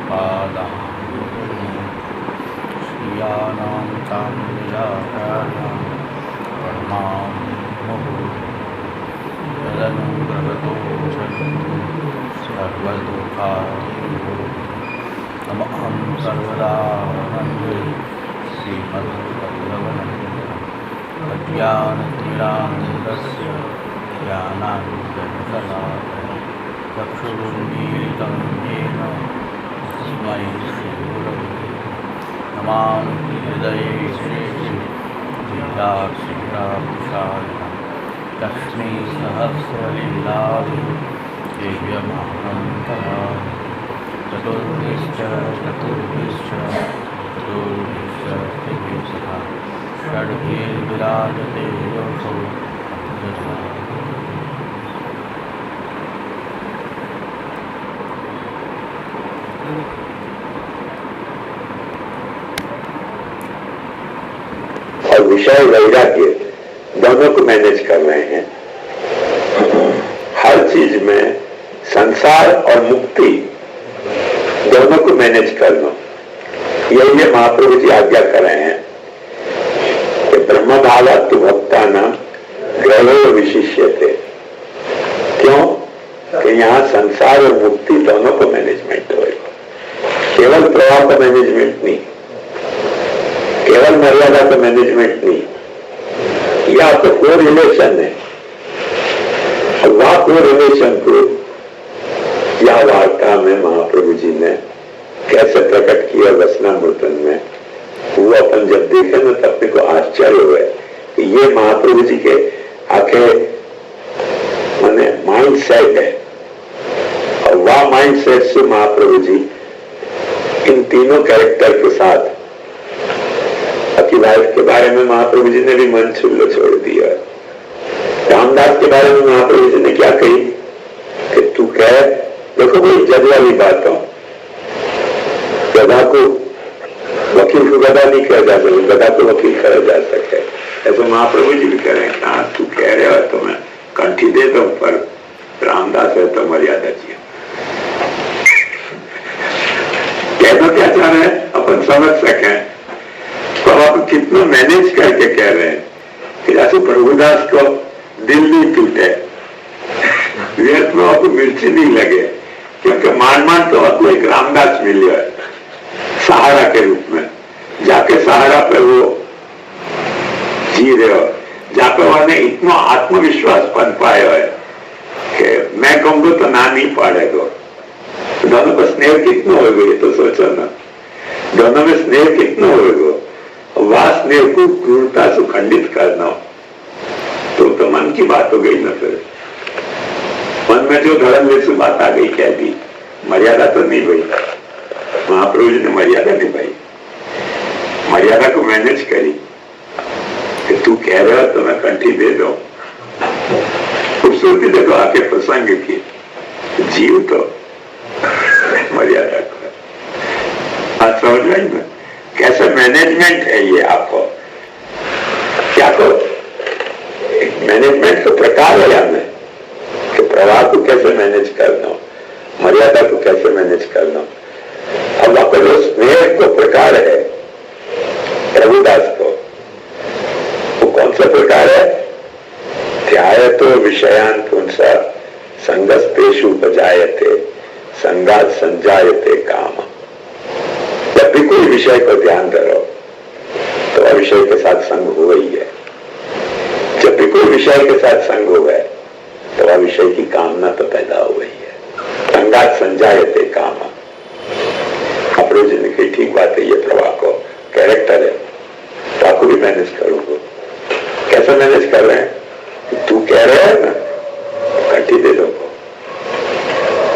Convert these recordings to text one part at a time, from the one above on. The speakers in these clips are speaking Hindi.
पादां श्रियाणां चामुण्डाकारां परमां यदनुग्रहतो जन्तु सर्वदुःखादियो नमः सर्वदा वन्दे श्रीमद्वल्लभनन्दनं अज्ञानतिरान्धस्य ज्ञानाञ्जनशलाकया चक्षुरुन्मीलितं येन तस्मै श्रीगुरवे नमामि हृदये श्रीराक्षिराक्षायणं लक्ष्मी सहस्रलीलाभिः दिव्यमानं तराय चतुर्भिश्च दिव्यसखा षड्भिर्विराजते योऽसौ और विषय वैराग्य दोनों को मैनेज कर रहे हैं। हर चीज में संसार और मुक्ति दोनों को मैनेज करना, यही महाप्रभु जी आज्ञा कर रहे हैं कि ब्रह्म भावात् भक्ता नाम ग्रहो विशिष्यते। क्यों कि यहाँ संसार और मुक्ति दोनों को मैनेजमेंट होगा, केवल प्रवाह का मैनेजमेंट नहीं, केवल मर्यादा का मैनेजमेंट नहीं। यह आपका को रिलेशन है और वह को रिलेशन को यह वार्ता में महाप्रभु जी ने कैसे प्रकट किया वचनामृतन में, वो अपन जब देखे ना तब अपने को आश्चर्य हुए कि ये महाप्रभु जी के आके माने माइंड सेट है। और वह माइंड सेट से महाप्रभु जी इन तीनों कैरेक्टर के साथ अपनी वाइफ के बारे में महाप्रभु जी ने भी मन छुल्लो छोड़ दिया। रामदास के बारे में महाप्रभु जी ने क्या कही कि तू कह, देखो कोई जज वाली बात हो, गधा को वकील को गधा नहीं कहा जा सके, गधा को वकील कहा जा सके। ऐसे महाप्रभु जी भी कह रहे हैं, हाँ तू कह रहे हो तो मैं कंठी दे दो, पर रामदास है तो मर्यादा चाहिए। कहना क्या चाह रहे हैं अपन समझ सके, तो आप कितना मैनेज करके कह रहे हैं कि जैसे प्रभुदास को दिल नहीं टूटे, व्यर्थ में आपको मिर्ची नहीं लगे, क्योंकि मान मान तो आपको एक रामदास मिल है सहारा के रूप में, जाके सहारा पे वो जी रहे हो, जहाँ पे उन्होंने इतना आत्मविश्वास बन पाए है कि मैं कहूँगा तो ना नहीं पड़ेगा। दोनों का स्नेह कितना होगा ये तो सोचो ना, दोनों में स्नेह कितना होगा। वह स्नेह को क्रूरता से खंडित करना तो मन की बात हो गई ना। फिर मन में जो धर्म जैसी बात आ गई, कह दी, मर्यादा तो नहीं भाई। महाप्रभु जी ने मर्यादा नहीं भाई, मर्यादा को मैनेज करी कि तू कह रहे हो तो मैं कंठी दे दो। खूबसूरती देखो आके प्रसंग की, जीव तो मर्यादा को आज समझ रही ना कैसे मैनेजमेंट है ये। आपको क्या को मैनेजमेंट का प्रकार है यानी कि प्रवाह को कैसे मैनेज करना, मर्यादा को कैसे मैनेज करना। अब आपका जो स्नेह को प्रकार है प्रभुदास को, वो कौन सा प्रकार है? ध्यायतो विषयान पुंसा संगस्तेषु उपजायते संगात संजायते काम। जब भी कोई विषय को ध्यान करो तो वह विषय के साथ संग हुआ ही है। जब भी कोई विषय के साथ संग हुआ है तो वह विषय की कामना तो पैदा हो गई है। संगात संजायते काम। अप्रोच ने कही ठीक बात है, ये प्रवाह को कैरेक्टर है तो आपको भी मैनेज करूंगा। कैसे मैनेज कर रहे हैं? तू कह रहे है ना कंठी दे दो।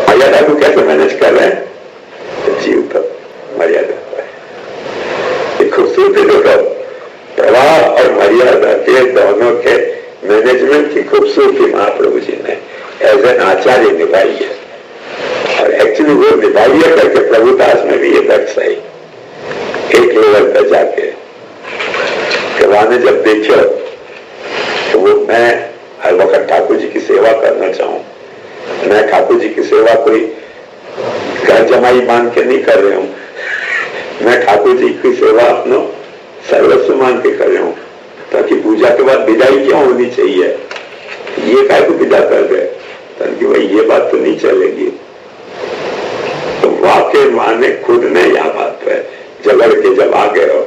मर्यादा को कैसे मैनेज कर रहे हैं? तो जीव तो मर्यादा है। खूबसूरती देखो, प्रवाह और मर्यादा के दोनों के मैनेजमेंट की खूबसूरती महाप्रभु जी ने एज एन आचार्य निभाई है। और एक्चुअली वो निभाई है करके प्रभुदास में भी ये दर्शाई एक लेवल पर जाके कि वहां ने जब देखो तो वो मैं हर वक्त ठाकुर जी की सेवा करना चाहूं, मैं ठाकुर जी की सेवा कोई घर जमाई बांध के नहीं कर रहे हूं, मैं ठाकुर जी की सेवा अपना सर्वस्व मान के कर रहा हूं, ताकि पूजा के बाद विदाई क्यों होनी चाहिए, ये काय को विदा कर गए, ताकि भाई ये बात तो नहीं चलेगी। तो वाकई माने खुद ने यह बात है जगड़ के जब आ गए हो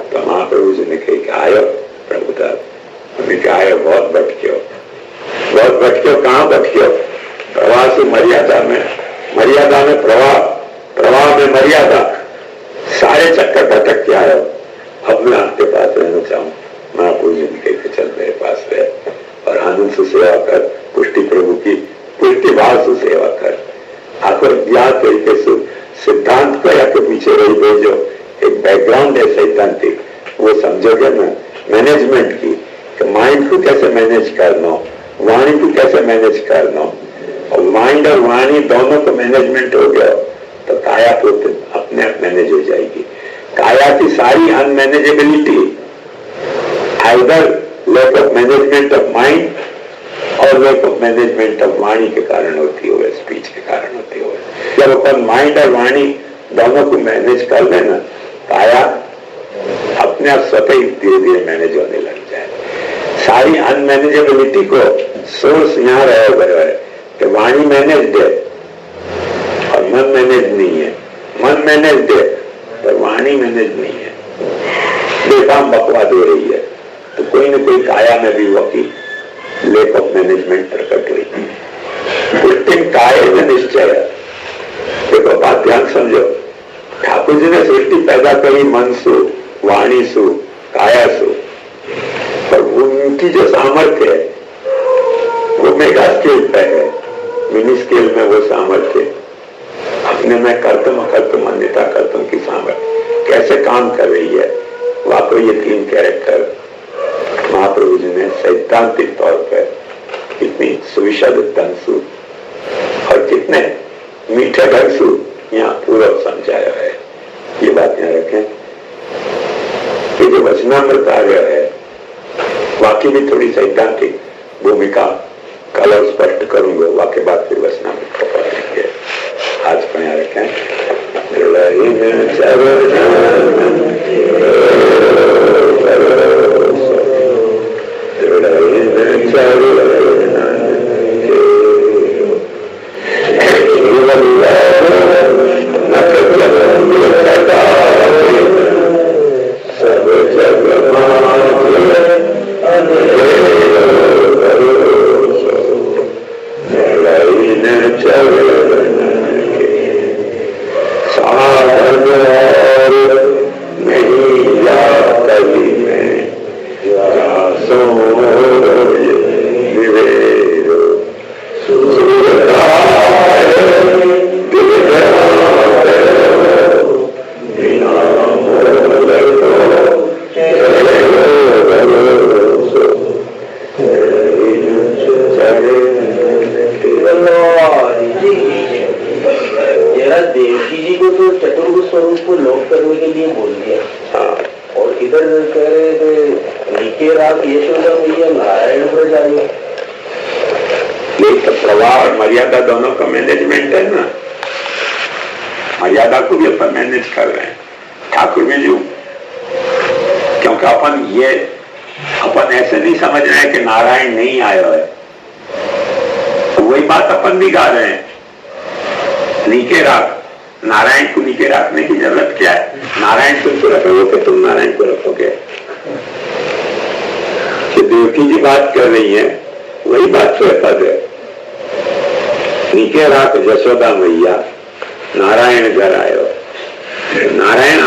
तो महाप्रभु जी ने कही आयो प्रभुदास, हमने कहा आयो बहुत भटक्यो, बहुत भटक्यो, कहाँ भटक्यो, प्रवाह से मर्यादा में प्रवाह, प्रवाह में मर्यादा, सारे चक्कर भटक के आयो। अब मैं आपके पास रहना चाहूँ, महाप्रभु जी ने कही चल मेरे पास रह और आनंद से सेवा कर, पुष्टि प्रभु की पुष्टि भाव से सेवा कर। आखिर याद तरीके से सिद्धांत को या तो पीछे रही भेजो, एक बैकग्राउंड है सैद्धांतिक, वो समझोगे ना मैनेजमेंट की, कि माइंड को कैसे मैनेज करना, वाणी को कैसे मैनेज करना, और माइंड और वाणी दोनों को मैनेजमेंट हो गया तो काया तो अपने आप मैनेज हो जाएगी। काया की सारी अनमैनेजेबिलिटी either lack of management of mind और लैक ऑफ मैनेजमेंट ऑफ वाणी के कारण होती है, स्पीच के कारण होती है। जब अपन माइंड और वाणी दोनों को मैनेज कर लेना, काया अपने आप स्वतः ही धीरे धीरे मैनेज होने लग जाए। सारी अनमैनेजेबिलिटी को सोर्स यहाँ रहा गया है कि वाणी मैनेज है और मन मैनेज नहीं है, मन मैनेज है पर वाणी मैनेज नहीं है, बेकाम बकवाद हो रही है। तो कोई न कोई काया में भी वकी लेक ऑफ मैनेजमेंट प्रकट हुई। उत्तम काय में निश्चय है। देखो बात ध्यान समझो, ठाकुर जी ने सृष्टि पैदा करी मन सु, वाणी सु, काया सु, पर उनकी जो सामर्थ्य है वो मेगा स्केल पे है, मिनी स्केल में वो सामर्थ्य अपने में कर्तम अकर्तम अन्यथा कर्तम की सामर्थ्य कैसे काम कर रही है। वाकई ये तीन कैरेक्टर महाप्रभु जी ने सैद्धांतिक तौर पर कितनी सुविशद ढंग से और कितने मीठे ढंग से यहाँ पूर्व समझाया है। ये बात यहाँ रखें कि जो वचनामृत आ गया है वाकई भी थोड़ी सैद्धांतिक भूमिका कल और स्पष्ट करूंगा, वाकई बात फिर वचनामृत को पढ़ेंगे। आज को यहाँ रखें मर्यादा दोनों का मैनेजमेंट है ना, मर्यादा को भी अपन मैनेज कर रहे हैं ठाकुर में जो, क्योंकि अपन ऐसे नहीं समझ रहे हैं कि नारायण नहीं आया है, तो वही बात अपन भी गा रहे हैं, नीचे रख, नारायण को नीचे रखने की जरूरत क्या है, नारायण तुमको रखोगे तुम नारायण को रखोगे। देवकी जी बात कर रही है वही बात तो पद है, नीचे राख यशोदा मैया नारायण घर आयो। नारायण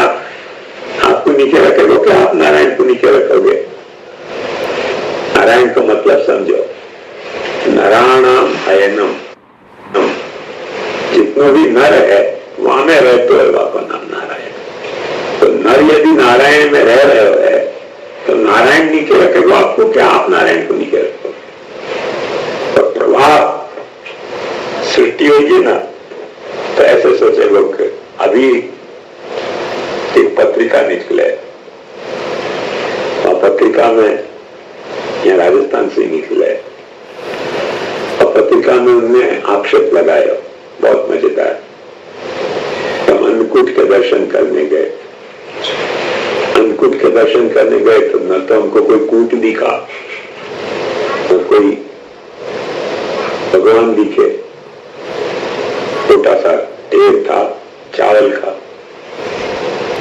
आपको नीचे रखेगा क्या आप नारायण को नीचे रखोगे? नारायण का मतलब समझो, नराणाम अयनम, जितनो भी नर है वहां में रहते हो आपका नाम नारायण। तो नर यदि नारायण में रह रहे है तो नारायण नीचे रखेगा आपको क्या, आप नारायण को नीचे रखोगे? तो प्रभाव सृष्टि होगी ना, तो ऐसे सोचे लोग। अभी एक पत्रिका निकले और पत्रिका में यहाँ राजस्थान से निकले और पत्रिका में उन्होंने आक्षेप लगाया बहुत मजेदार अन्नकूट के दर्शन करने गए। अन्नकूट के दर्शन करने गए तो न तो हमको कोई कूट दिखा, न कोई भगवान दिखे। छोटा सा ढेर था चावल का।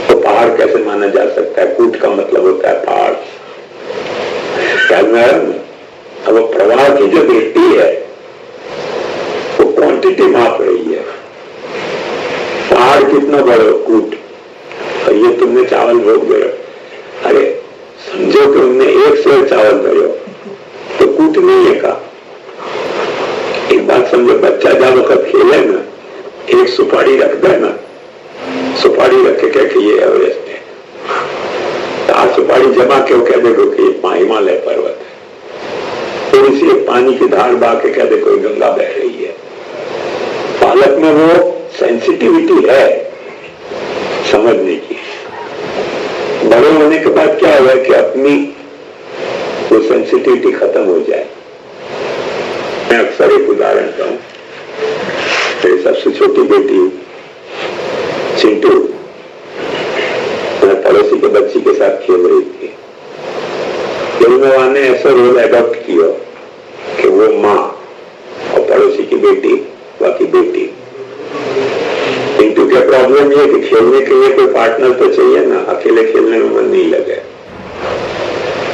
तो पहाड़ कैसे माना जा सकता है? कूट का मतलब होता है पहाड़। अब प्रवाह की जो दृष्टि है वो क्वांटिटी माप रही है। पहाड़ कितना बड़ा कूट, और ये तुमने चावल भोग गए। अरे समझो कि तुमने 1 सेर चावल भरो तो कूट नहीं है का। एक बात समझो, बच्चा जब वक्त खेले ना, एक सुपारी रख दे ना, सुपारी रख के कह कि ये एवरेस्ट है, 4 सुपारी जमा के कह देखो कि हिमालय पर्वत है। थोड़ी सी पानी की धार बहा के कह दे कोई गंगा बह रही है। बालक में वो सेंसिटिविटी है समझने की। बड़े होने के बाद क्या हुआ कि अपनी वो सेंसिटिविटी खत्म हो जाए। मैं अक्सर एक उदाहरण दूं, मेरी सबसे छोटी बेटी चिंटू मैं पड़ोसी के बच्ची के साथ खेल रही थी। ने ऐसा रोल एडॉप्ट किया कि वो माँ और पड़ोसी की बेटी बाकी बेटी। चिंटू का प्रॉब्लम ये कि खेलने के लिए कोई पार्टनर तो चाहिए ना, अकेले खेलने में मन नहीं लगे।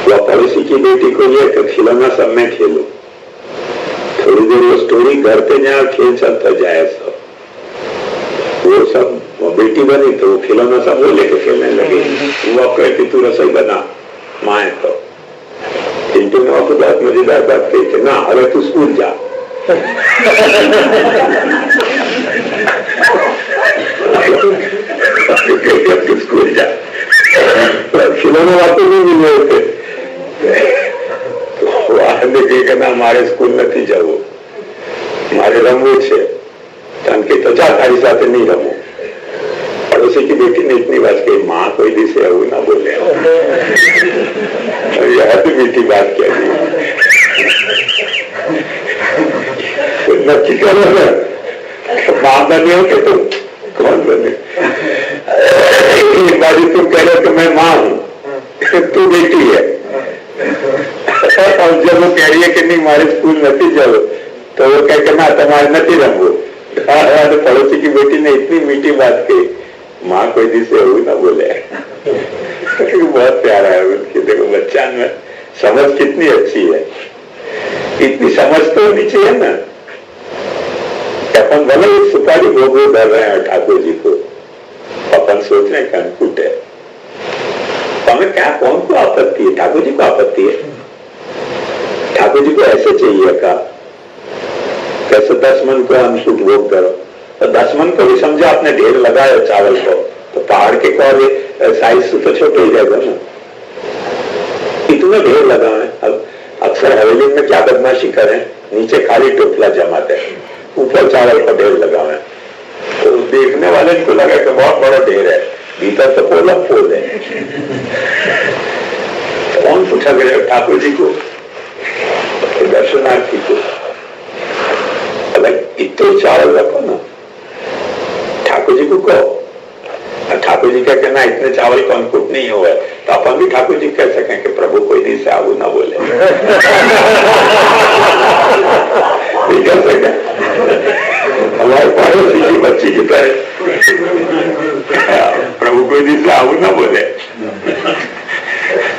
वह पड़ोसी की बेटी को ये कि खिलौना सब में खेलो, थोड़ी देर वो स्टोरी घर पे जाए और खेल चलता जाए। सब वो सब वो बेटी बनी तो वो खिलौना सब वो लेके खेलने लगे। वो कहती तू रसोई बना माँ है तो। चिंटू ने आपको बहुत मजेदार बात कही कि ना अगर तू स्कूल जा तू स्कूल जा। खिलौने वापस नहीं मिल रहे थे तो ना हमारे स्कूल नहीं जाओ, मारे रमू छे तो 4 तारी साथ नहीं रमू। पड़ोसी की बेटी ने इतनी बात कही, माँ कोई दिशे है ना बोले यह तो मीठी बात क्या नक्की करो ना, माँ बने हो कि तुम कौन बने? बाजी तुम कह रहे हो कि मैं माँ हूँ, तू बेटी है। और जब वो कह रही है कि नहीं हमारे स्कूल नहीं चलो तो वो कह के ना तुम्हारे नहीं रंगो। तो पड़ोसी की बेटी ने इतनी मीठी बात कही, माँ कोई दिशे हो ना बोले। बहुत प्यारा है उनकी। देखो बच्चा में समझ कितनी अच्छी है, इतनी समझ तो होनी चाहिए ना। अपन भले सुपारी भोग धर रहे हैं ठाकुर जी को, अपन सोच रहे हैं कंकूट है, हमें क्या कौन को आपत्ति है? ठाकुर जी को आपत्ति है। ठाकुर जी को ऐसे चाहिए का कैसे 10 मन को अनुसूट भोग करो, तो 10 मन को भी समझो आपने ढेर लगाया चावल को तो पहाड़ के कौन साइज से तो छोटे ही रहेगा ना, इतने ढेर लगाए। अब अक्सर हवेली में क्या बदमाशी करें, नीचे खाली टोपला जमाते हैं, ऊपर चावल का ढेर लगाए। तो देखने वाले को लगा कि बहुत बड़ा ढेर है, भीतर तो पोला पोल है। कौन पूछा गया ठाकुर जी को, दर्शनार्थी को, इतने चावल रखो ना, ठाकुर जी को कहो। ठाकुर जी का कहना इतने चावल का अंकुट नहीं हुआ है, तो अपन भी ठाकुर जी कह सकें कि प्रभु कोई दिन से आगू ना बोले। नहीं कह सके हमारे पड़ोसी की बच्ची की तरह प्रभु कोई दिन से आगू ना बोले।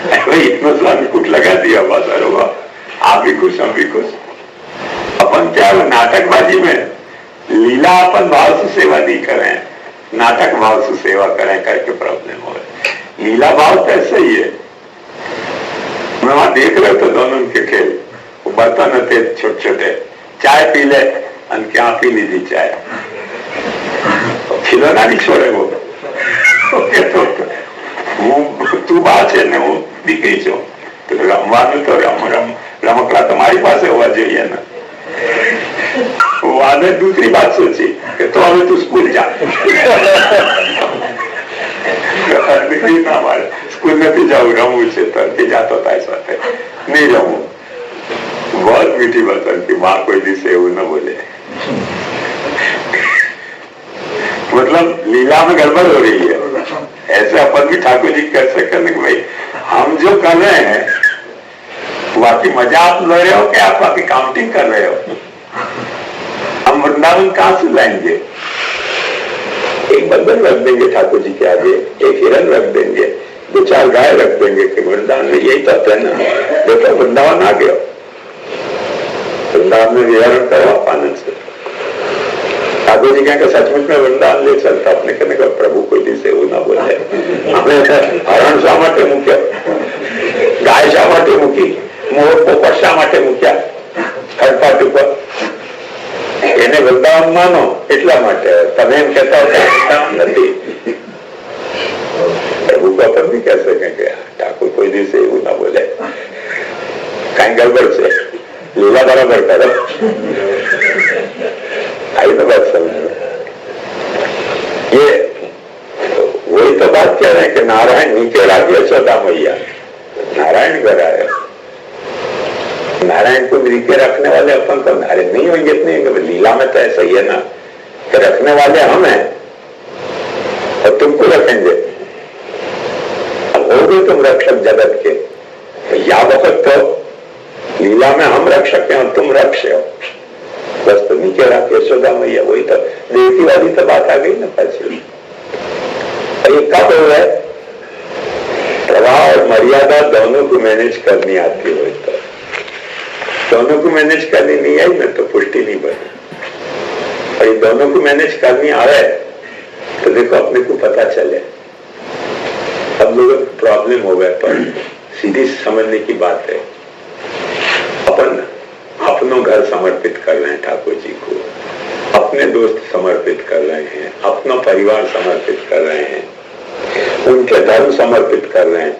भाई इतना सा अंकुट लगा दिया बस, अरे आप भी खुश हम भी खुश। अपन क्या नाटकबाजी में लीला अपन भाव से सेवा नहीं करें, नाटक भाव से सेवा करें करके प्रॉब्लम हो। लीला भाव तो ऐसा ही है। मैं वहां देख रहे थे दोनों उनके खेल, वो बर्तन थे छोटे छोटे, चाय पी ले क्या पी लीजिए चाय, तो खिलौना नहीं छोड़े वो तू बात है ने वो दिखी छो तो रमવાનું तो रमकड़ा तुम्हारी पास होवा જોઈએ ना। वो आने दूसरी बात सोची कि तो अभी तू स्कूल जा। ना हमारे स्कूल नहीं जाऊ, रमू से तो जाता था ऐसा नहीं रमू। बहुत मीठी बात की माँ कोई दिशे वो न बोले। मतलब लीला में गड़बड़ हो रही है। ऐसे अपन भी ठाकुर जी कैसे करने के भाई हम जो कर रहे हैं बाकी मजा आप ले रहे हो कि आप बाकी काउंटिंग कर रहे हो? हम वृंदावन कहां से लाएंगे? एक बंधन रख देंगे ठाकुर जी के आगे, एक हिरन रख देंगे, 2-4 गाय रख देंगे कि वृंदावन में यही तत्व है ना। देखो वृंदावन आ गया, वृंदावन में विहरण करो आप आनंद से। ठाकुर जी कहेंगे सचमुच में वृंदावन ले चलता, अपने कहने का प्रभु कोई दिसे वो ना बोले हमें हरण शा માટે મૂક્યા, ગાય શા માટે મૂકી, મોર પોપટ શા માટે મૂક્યા ખડપાટ ઉપર? એને વૃંદાવન માનો એટલા માટે, તમે એમ કહેતા હો વૃંદાવન નથી। પ્રભુ को अपन भी कह सके कि ठाकुर कोई दिवसे એવું ના બોલે, કઈ ગડબડ છે, લીલા બરાબર કરો। आई तो बात समझ, ये वही तो बात कह रहे हैं कि नारायण नीचे राखी यशोदा मैया, नारायण घर आए, नारायण को नीचे रखने वाले अपन को नारायण नहीं होंगे इतने। लीला में तो ऐसा ही है ना कि रखने वाले हम हैं और तुमको रखेंगे, अब हो गए तुम रक्षक जगत के। या वक्त तो लीला में हम रक्षक हैं और तुम रक्ष हो, बस तो नीचे रखे यशोदा मैया। वही तो देवती वाली तो बात आ गई ना पाछी। ये कब हो है? प्रवाह और मर्यादा दोनों को मैनेज करनी आती हो तो, दोनों को मैनेज करनी नहीं आई ना तो पुष्टि नहीं बनी। और ये दोनों को मैनेज करनी आवे तो देखो अपने को पता चले। अब लोगों को प्रॉब्लम हो गया, पर सीधी समझने की बात है। अपन अपनों घर समर्पित कर रहे हैं ठाकुर जी को, अपने दोस्त समर्पित कर रहे हैं, अपना परिवार समर्पित कर रहे हैं, उनके धर्म समर्पित कर रहे हैं,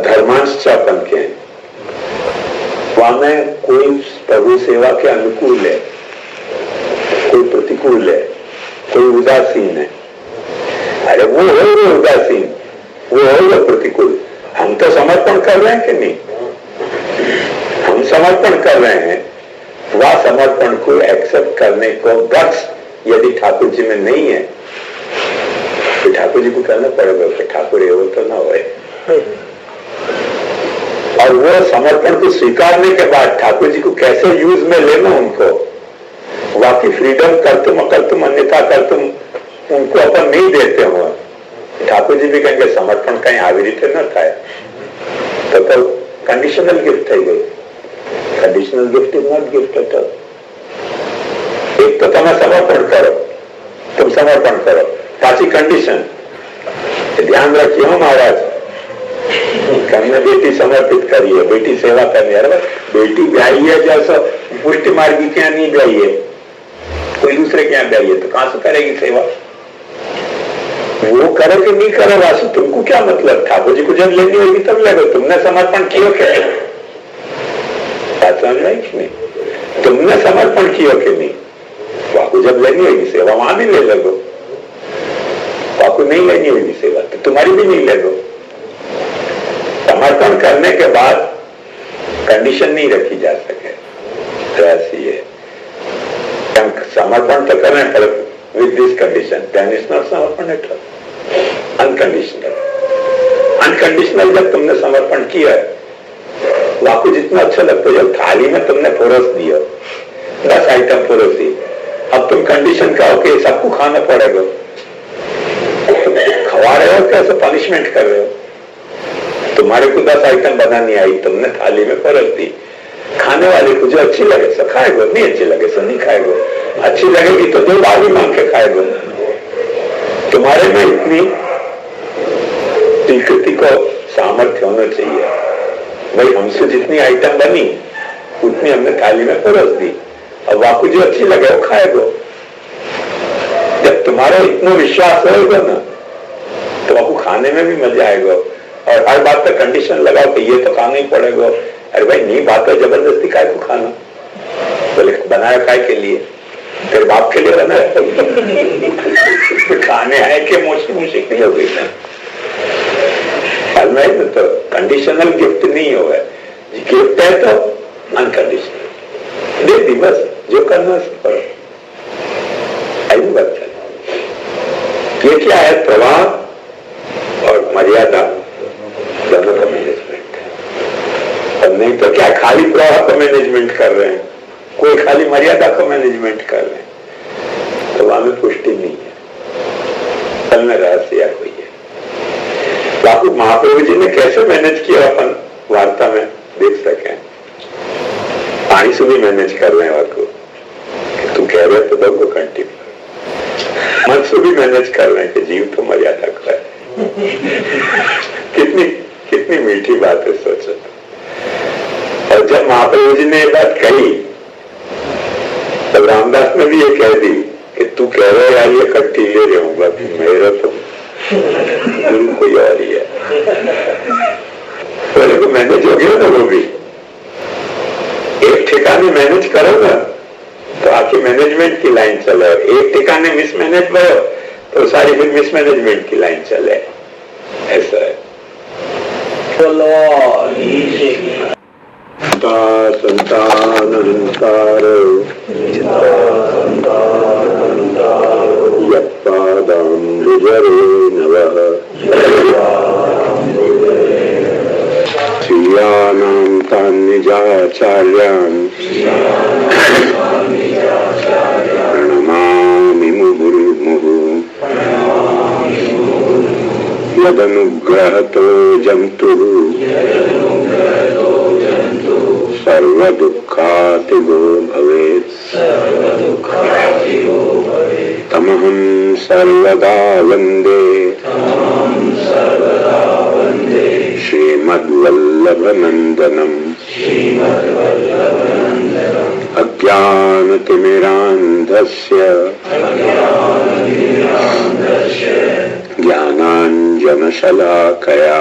धर्मांश अपन के। वहां में कोई प्रभु सेवा के अनुकूल है, कोई प्रतिकूल है, कोई उदासीन है। अरे वो हो उदासीन, वो हो प्रतिकूल, हम तो समर्पण कर रहे हैं कि नहीं? हम समर्पण कर रहे हैं, वह समर्पण को एक्सेप्ट करने को गट्स यदि ठाकुर जी में नहीं है तो ठाकुर जी को कहना पड़ेगा कि ठाकुर ये वो तो ना होए। और वो समर्पण को स्वीकारने के बाद ठाकुर जी को कैसे यूज में लेना, उनको वाकई फ्रीडम करतुम अकर्तुम अन्यथा करतुम उनको अपन नहीं देते हो। ठाकुर जी भी कहेंगे समर्पण कहीं આવી રીતે न થાય तो कंडीशनल गिफ्ट થઈ ગઈ। Conditional gift is not gift at all. एक तो તમે समर्पण करो, तुम समर्पण करो, पाછી कंडीशन ध्यान रखिए हो महाराज, हमने बेटी समर्पित करी है, बेटी सेवा करनी है। बेटी ब्याही है जैसा पुष्टि मार्गी क्या नहीं ब्याही है, कोई दूसरे क्या ब्याही है, तो कहां से करेगी सेवा? वो करे कि नहीं करे वासु तुमको क्या मतलब? ठाकुर जी को जब लेनी होगी तब लेगो, तुमने समर्पण किया क्या? बात समझ में कि नहीं? तुमने समर्पण किया कि नहीं? वाकु जब लेनी होगी सेवा वहां भी ले लगो, वाकु नहीं लेनी होगी सेवा तो तुम्हारी भी नहीं लगो। समर्पण करने के बाद कंडीशन नहीं रखी जा सके, तो ऐसी है। समर्पण तो करें पर with this condition, then it's not समर्पण at all, unconditional। अनकंडीशनल जब तुमने समर्पण किया है, वाकु जितना अच्छा लगता है, जब थाली में तुमने परोस दिया 10 आइटम परोसी, अब तुम कंडीशन का हो कि सबको खाना पड़ेगा, खवा रहे हो कैसे पनिशमेंट कर रहे हो? तुम्हारे को 10 आइटम बनानी आई, तुमने थाली में परोस दी, खाने वाले को जो अच्छी लगे सो खाएगा, नहीं अच्छी लगे सो नहीं खाएगा, अच्छी लगेगी तो 2 बार भी मांग के खाएगा। तुम्हारे में इतनी स्वीकृति को सामर्थ्य होना चाहिए, भाई हमसे जितनी आइटम बनी उतनी हमने थाली में परोस दी, अब वाकु जो अच्छी लगे वो खाएगा। जब तुम्हारा इतना विश्वास होगा ना तो वाकु खाने में भी मजा आएगा। और हर बात पर कंडीशन लगाओ कि ये तो खाना ही पड़ेगा। अरे भाई नहीं बात है, जबरदस्ती काय को खाना? बोले बनाया काय के लिए? तेरे बाप के लिए बनाया खाने आए के मोशी नहीं हो गई ना। तो कंडीशनल गिफ्ट नहीं होगा, गिफ्ट है तो अनकंडीशनल दे दी, बस जो करना है करो। आई बात चल ये क्या है? प्रवाह और मर्यादा दोनों का मैनेजमेंट है। और नहीं तो क्या खाली प्रवाह का मैनेजमेंट कर रहे हैं, कोई खाली मर्यादा का मैनेजमेंट कर रहे हैं, तो वहां में पुष्टि नहीं है, फल में रहस्य हुई है। बापू महाप्रभु जी ने कैसे मैनेज किया अपन वार्ता में देख सके। पानी से भी मैनेज कर रहे हैं वाको, तुम कह रहे तो दो कंटिन्यू। मन से भी मैनेज कर रहे हैं कि जीव तो मर्यादा का है। कितनी कितनी मीठी बात है, सोचो। और जब महाप्रभु जी ने ये बात कही तब रामदास ने भी ये कह दी कि तू कह रहे यार ये कट्टी ले रहूंगा, मेरा तो गुरु कोई और ही है। बोले तो मैनेज हो गया ना, वो भी एक ठिकाने मैनेज करो ना तो आपकी मैनेजमेंट की लाइन चले, एक ठिकाने मिसमैनेज भयो तो सारी फिर मिसमैनेजमेंट की लाइन चले। ऐसा है। संतान श्रियाणां तान्निजाचार्यान् प्रणमामि मुहुर्मुहुः। यदनुग्रहतो जन्तुः सर्वदुःखातिगो भवेत्। तमहं सर्वदा वन्दे श्रीमद्वल्लभनन्दनम्। अज्ञानतिमिरान्धस्य ज्ञानाञ्जनशलाकया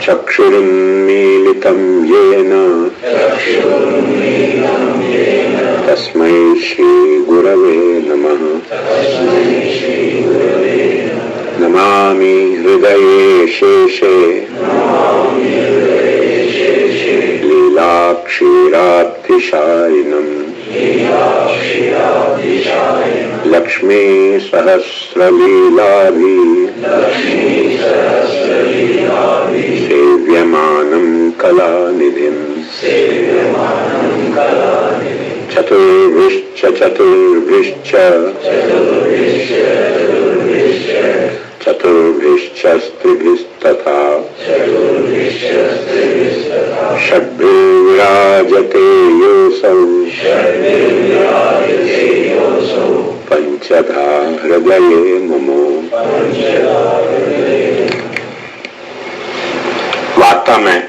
चक्षुरुन्मीलितं येन तस्मै श्रीगुरवे नमः। नमामि हृदये शेषे लीलाक्षीराब्धिशायिनम्। लक्ष्मी सहस्रलीलाभि सेव्यमानं कलानिधिम्। चतुर्भिश्च चतुर्भिश्च चतुर्भिश्च स्त्रिभिस्तथा षड्भिर्विराजते योऽसौ पंचधा हृदये ममो। वार्ता में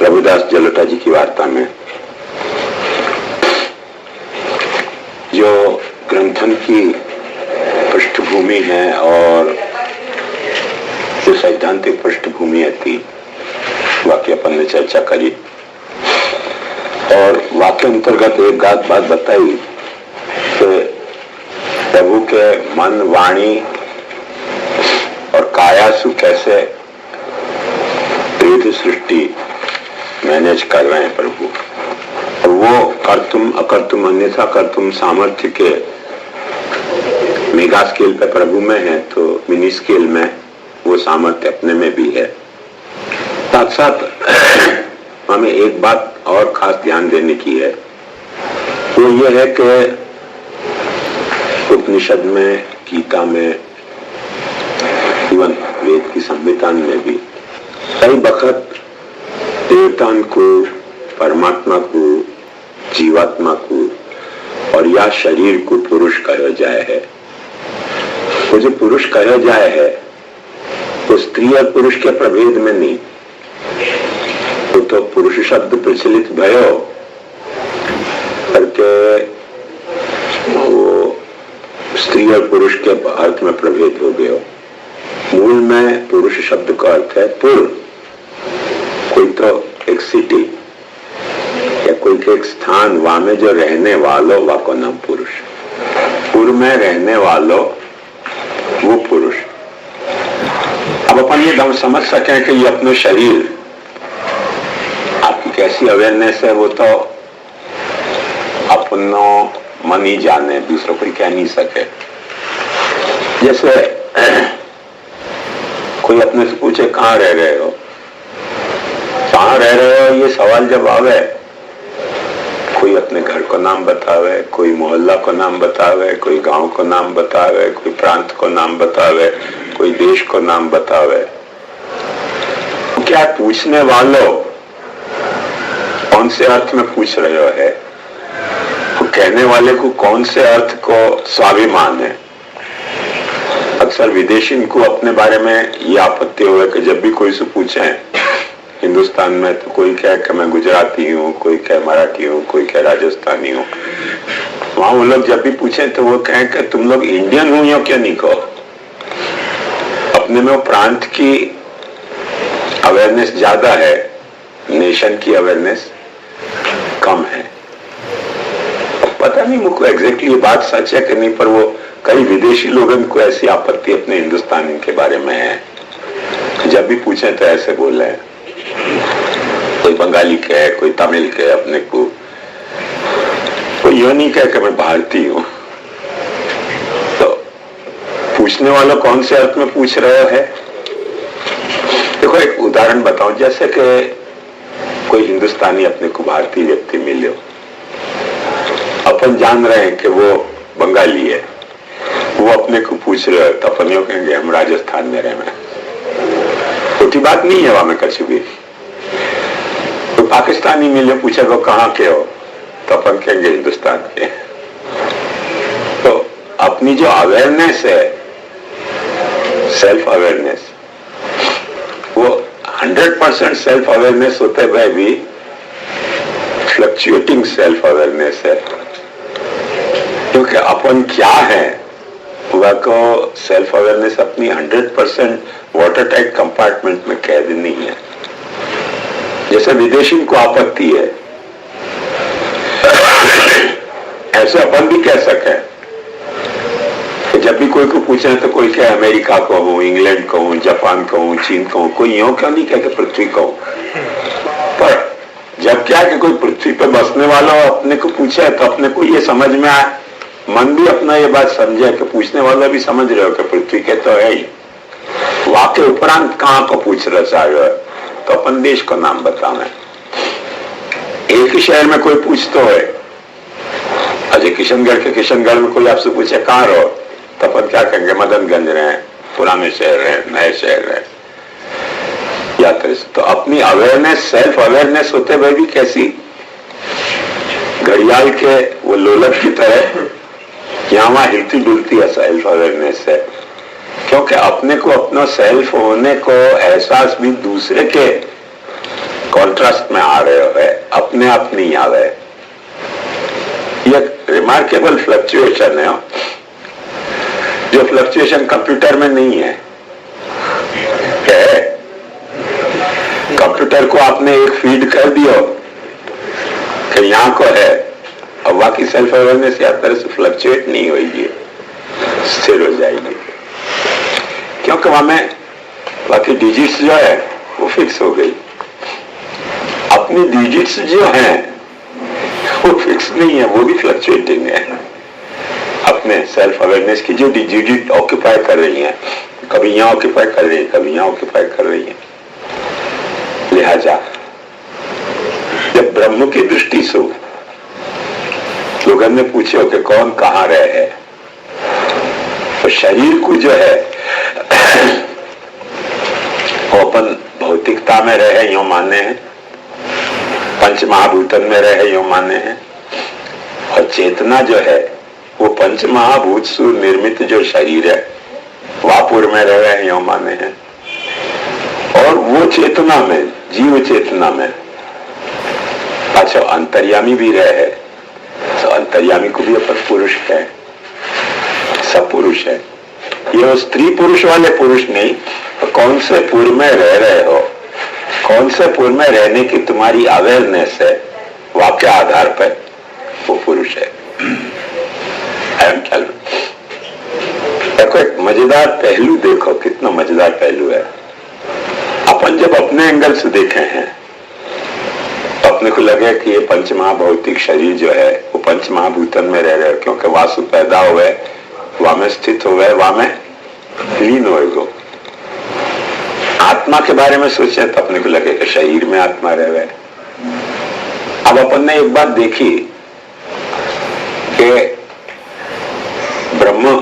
रघुदास जलोटा जी की वार्ता में जो ग्रंथन की पृष्ठभूमि है और जो सैद्धांतिक पृष्ठभूमि थी, वाक्य अपन ने चर्चा करी और वाक्य अंतर्गत एक बात बताई कि प्रभु के मन, वाणी और कायासु कैसे विविध सृष्टि मैनेज कर रहे हैं प्रभु। और वो कर्तुम अकर्तुम अन्यथा कर्तुम सामर्थ्य के मेगा स्केल पे प्रभु में है, तो मिनी स्केल में वो सामर्थ्य अपने में भी है। साथ साथ हमें एक बात और खास ध्यान देने की है, वो ये है कि उपनिषद में, गीता में, इवन वेद की संहिता में भी कई वक्त देवतान को, परमात्मा को, जीवात्मा को और या शरीर को पुरुष कहा जाए है। वो जो पुरुष कहा जाए है तो स्त्री और पुरुष के प्रभेद में नहीं, तो पुरुष शब्द प्रचलित भयो करके वो स्त्री और पुरुष के अर्थ में प्रभेद हो गया। मूल में पुरुष शब्द का अर्थ है पुर, कोई तो एक सिटी या कोई एक स्थान, वहां में जो रहने वालों वा को नाम पुरुष। पुर में रहने वालों वो पुरुष। अब अपन ये समझ सकें कि ये अपने शरीर, आपकी कैसी अवेयरनेस है, वो तो अपनों मन ही जाने, दूसरा कोई कह नहीं सके। जैसे कोई अपने से पूछे कहाँ रह रहे हो, कहाँ रह रहे हो, ये सवाल जब आवे, कोई अपने घर को नाम बतावे, कोई मोहल्ला को नाम बतावे, कोई गांव को नाम बतावे, कोई प्रांत को नाम बतावे, कोई देश को नाम बतावे। क्या पूछने वालों कौन से अर्थ में पूछ रहे हो है, तो कहने वाले को कौन से अर्थ को स्वाभिमान है। अक्सर विदेशी को अपने बारे में ये आपत्ति हुआ कि जब भी कोई से पूछे हिंदुस्तान में, तो कोई कहे कि मैं गुजराती हूँ, कोई कहे मराठी हूँ, कोई कहे राजस्थानी हूँ। वहां वो लोग जब भी पूछे तो वो कहें कि तुम लोग इंडियन हो या क्या नहीं कहो। अपने में वो प्रांत की अवेयरनेस ज्यादा है, नेशन की अवेयरनेस कम है। पता नहीं मुझको एग्जैक्टली ये बात सच है कि नहीं, पर वो कई विदेशी लोगों को ऐसी आपत्ति अपने हिंदुस्तानी के बारे में है। जब भी पूछे तो ऐसे बोल रहे हैं, कोई बंगाली कहे, कोई तमिल कहे, अपने को कोई यो नहीं कहे कि मैं भारतीय हूं। तो पूछने वाला कौन से अर्थ में पूछ रहे है। देखो एक उदाहरण बताऊं, जैसे कि कोई हिंदुस्तानी अपने को भारतीय व्यक्ति मिले, अपन जान रहे हैं कि वो बंगाली है, वो अपने को पूछ रहे हो, तो अपन यो कहेंगे हम राजस्थान में रहे हैं। छोटी बात नहीं है वहां में कछु भी। तो पाकिस्तानी मिले, पूछे वो कहाँ के हो, तो अपन कहेंगे हिंदुस्तान के। तो अपनी जो अवेयरनेस है, सेल्फ अवेयरनेस, वो 100% सेल्फ अवेयरनेस होते हुए भी फ्लक्चुएटिंग सेल्फ अवेयरनेस है। क्योंकि अपन क्या है वह को सेल्फ अवेयरनेस अपनी 100% वाटर टाइट कंपार्टमेंट में कैद नहीं है। जैसे विदेशी को आपत्ति है, ऐसे अपन भी कह सके कि जब भी कोई को पूछे तो कोई कहे अमेरिका को हूं, इंग्लैंड को हूं, जापान को हूं, चीन को हूं, कोई यूं क्यों नहीं कहे कि पृथ्वी को हूं। पर जब क्या कि कोई पृथ्वी पर बसने वाला अपने को पूछे तो अपने को ये समझ में आए, मन भी अपना ये बात समझे कि पूछने वाला भी समझ रहे हो कि पृथ्वी के तो है ही, वाकई उपरांत कहाँ को पूछ रहे हो, तो अपन देश को नाम बतावे। एक ही शहर में कोई पूछता है, अजय किशनगढ़ के किशनगढ़ में कोई आपसे पूछे कहाँ रहो, तो अपन क्या कहेंगे मदनगंज रहे, पुराने शहर रहे, नए शहर रहे, यात्रा। तो अपनी अवेयरनेस, सेल्फ अवेयरनेस होते हुए भी कैसी घड़ियाल के वो लोलक की तरह यहाँ वहां हिलती डुलती है सेल्फ अवेयरनेस है। क्योंकि अपने को अपना सेल्फ होने को एहसास भी दूसरे के कॉन्ट्रास्ट में आ रहे हो है, अपने आप नहीं आ रहे। ये रिमार्केबल फ्लक्चुएशन है, जो फ्लक्चुएशन कंप्यूटर में नहीं है। कंप्यूटर को आपने एक फीड कर दियो कि यहाँ को है, अब बाकी सेल्फ अवेयरनेस या तरह से फ्लक्चुएट नहीं होगी, स्थिर हो जाएगी। क्योंकि वहां में बाकी डिजिट्स जो है वो फिक्स हो गई। अपनी डिजिट्स जो हैं वो फिक्स नहीं है, वो भी फ्लक्चुएटिंग है। अपने सेल्फ अवेयरनेस की जो डिजिट ऑक्यूपाई कर रही है, कभी यहाँ ऑक्यूपाई कर रही है, कभी यहाँ ऑक्यूपाई कर रही है। लिहाजा जब ब्रह्म की दृष्टि से लोगों ने पूछे कि कौन कहाँ रहे है, तो शरीर को जो है वो अपन भौतिकता में रहे यूं माने हैं, पंच महाभूतन में रहे यूं माने हैं, और चेतना जो है वो पंच महाभूत से निर्मित जो शरीर है वापुर में रहे यूं माने हैं। और वो चेतना में, जीव चेतना में अच्छा अंतर्यामी भी रहे, तो अंतर्यामी को भी अपन पुरुष है, सब पुरुष है। ये वो स्त्री पुरुष वाले पुरुष नहीं, तो कौन से पुर में रह रहे हो, कौन से पुर में रहने की तुम्हारी अवेयरनेस है, वाक्य आधार पर वो पुरुष है। देखो एक मजेदार पहलू, देखो कितना मजेदार पहलू है। अपन जब अपने एंगल से देखे हैं तो अपने को लगे कि ये पंचमहाभौतिक शरीर जो है वो पंचमहाभूतन में रह रहे, क्योंकि वासु पैदा हुए, वहां में स्थित हो गए, वहां में लीन हो गो। आत्मा के बारे में सोचे तो अपने को लगे कि शरीर में आत्मा रह गए। अब अपन ने एक बात देखी कि ब्रह्म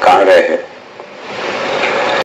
कहां रहे हैं,